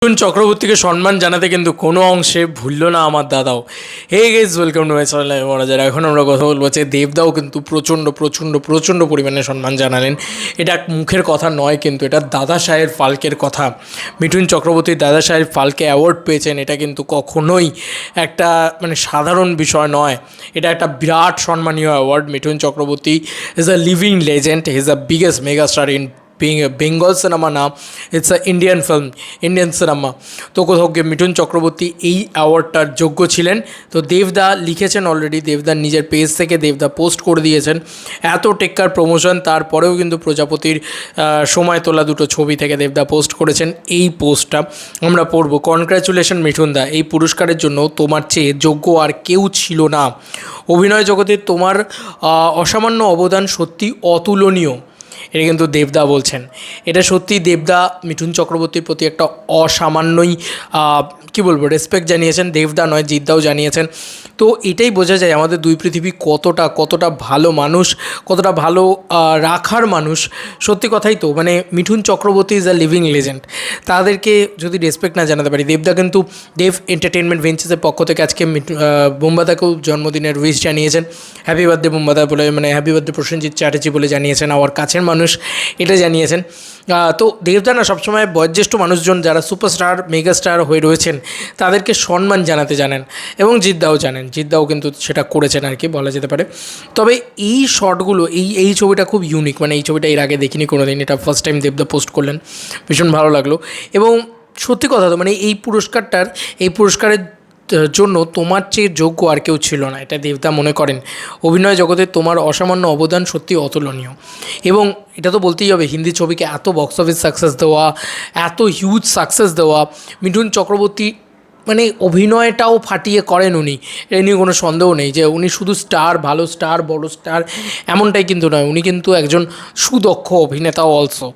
মিঠুন চক্রবর্তীকে সম্মান জানাতে কিন্তু কোনো অংশে ভুললো না আমার দাদাও। Hey guys, welcome to my channel মহারাজার। এখন আমরা কথা বলবো যে দেবদাও কিন্তু প্রচণ্ড প্রচণ্ড প্রচণ্ড পরিমাণে সম্মান জানালেন। এটা মুখের কথা নয়, কিন্তু এটা দাদা সাহেব ফালকের কথা। মিঠুন চক্রবর্তী দাদা সাহেব ফালকে অ্যাওয়ার্ড পেয়েছেন, এটা কিন্তু কখনোই একটা সাধারণ বিষয় নয়। এটা একটা বিরাট সম্মানীয় award. Mithun Chakraborty is a living legend, he is the biggest megastar in Bengal cinema না, it's a Indian film, Indian cinema. তো কোথাও গিয়ে মিঠুন চক্রবর্তী এই অ্যাওয়ার্ডটার যোগ্য ছিলেন। তো দেবদা লিখেছেন অলরেডি, দেবদার নিজের পেজ থেকে দেবদা পোস্ট করে দিয়েছেন। এত টেক্কার প্রমোশন তারপরেও কিন্তু প্রজাপতির সময় তোলা দুটো ছবি থেকে দেবদা পোস্ট করেছেন এই পোস্টটা আমরা পড়ব। কনগ্র্যাচুলেশন মিঠুন দা, এই পুরস্কারের জন্য তোমার চেয়ে যোগ্য আর কেউ ছিল না। অভিনয় জগতে তোমার অসামান্য অবদান সত্যি অতুলনীয়। এটা কিন্তু দেবদা বলছেন। এটা সত্যি দেবদা মিঠুন চক্রবর্তীর প্রতি একটা অসামান্যই কী বলবো রেসপেক্ট জানিয়েছেন। দেবদা নয়, জিদ্দাও জানিয়েছেন। তো এটাই বোঝা যায় আমাদের দুই পৃথিবী কতটা ভালো মানুষ, কতটা ভালো রাখার মানুষ। সত্যি কথাই তো, Mithun Chakraborty is a living legend. তাদেরকে যদি রেসপেক্ট না জানাতে পারি, দেবদা কিন্তু দেব এন্টারটেনমেন্ট ভেঞ্চার্সের পক্ষ থেকে আজকে বোম্বাদাকেও জন্মদিনের উইশ জানিয়েছেন। হ্যাপি বার্থডে বোম্বাদা বলে, হ্যাপি বার্থডে প্রসেনজিৎ চ্যাটার্জি বলে জানিয়েছেন। আমার কাছের মানুষ এটা জানিয়েছেন। তো দেবদা না সবসময় বয়োজ্যেষ্ঠ মানুষজন যারা সুপারস্টার মেগাস্টার হয়ে রয়েছেন তাদেরকে সম্মান জানাতে জানেন, এবং জিদ্দাও জানেন। জিদ্দাও কিন্তু সেটা করেছেন আর কি বলা যেতে পারে। তবে এই শটগুলো, এই ছবিটা খুব ইউনিক, এই ছবিটা এর আগে দেখিনি কোনো দিন। এটা ফার্স্ট টাইম দেবদা পোস্ট করলেন, ভীষণ ভালো লাগলো। এবং সত্যি কথা তো এই পুরস্কারের জন্য তোমার চেয়ে যোগ্য আর কেউ ছিল না, এটা দেবদা মনে করেন। অভিনয় জগতে তোমার অসামান্য অবদান সত্যি অতুলনীয়। এবং এটা তো বলতেই হবে, হিন্দি ছবিকে এত বক্স অফিস সাকসেস দেওয়া, এত হিউজ সাকসেস দেওয়া, মিঠুন চক্রবর্তী অভিনয়টাও ফাটিয়ে করেন উনি। এ নিয়ে কোনো সন্দেহ নেই যে উনি শুধু স্টার, ভালো স্টার, বড় স্টার এমনটাই কিন্তু নয়, উনি কিন্তু একজন সুদক্ষ অভিনেতাও অলসো।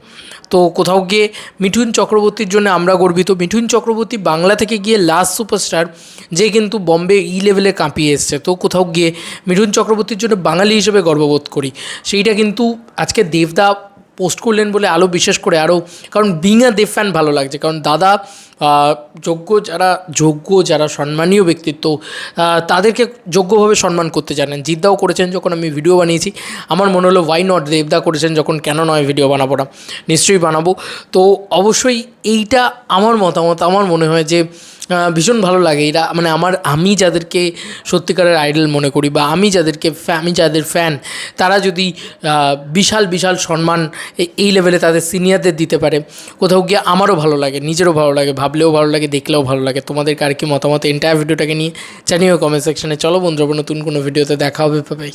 তো কোথাও গিয়ে মিঠুন চক্রবর্তীর জন্য আমরা গর্বিত। মিঠুন চক্রবর্তী বাংলা থেকে গিয়ে লাস্ট সুপারস্টার, যে কিন্তু বম্বে লেভেলে কাঁপিয়ে এসছে। তো কোথাও গিয়ে মিঠুন চক্রবর্তীর জন্য বাঙালি হিসেবে গর্ববোধ করি। সেইটা কিন্তু আজকে দেবদা পোস্ট করলেন বলে বিশেষ করে আরও, কারণ বিং আ দেব ফ্যান ভালো লাগছে। কারণ দাদা যোগ্য যারা সম্মানীয় ব্যক্তিত্ব তাদেরকে যোগ্যভাবে সম্মান করতে জানেন। জিদ্দাও করেছেন যখন আমি ভিডিও বানিয়েছি, আমার মনে হলো ওয়াই নট, দেবদা করেছেন যখন কেন নয় ভিডিও বানাবো না, নিশ্চয়ই বানাবো। তো অবশ্যই এইটা আমার মতামত। আমার মনে হয় যে ভীষণ ভালো লাগে এরা, আমি যাদেরকে সত্যিকারের আইডল মনে করি, বা আমি যাদের ফ্যান, তারা যদি বিশাল বিশাল সম্মান এই লেভেলে তাদের সিনিয়রদের দিতে পারে, কোথাও গিয়ে আমারও ভালো লাগে, নিজেরও ভালো লাগে, ভাবলেও ভালো লাগে, দেখলেও ভালো লাগে। তোমাদের আর কি মতামত এন্টায়ার ভিডিওটাকে নিয়ে জানিও কমেন্ট সেকশনে। চলো বন্ধুরা, নতুন কোনো ভিডিওতে দেখা হবে, বাই।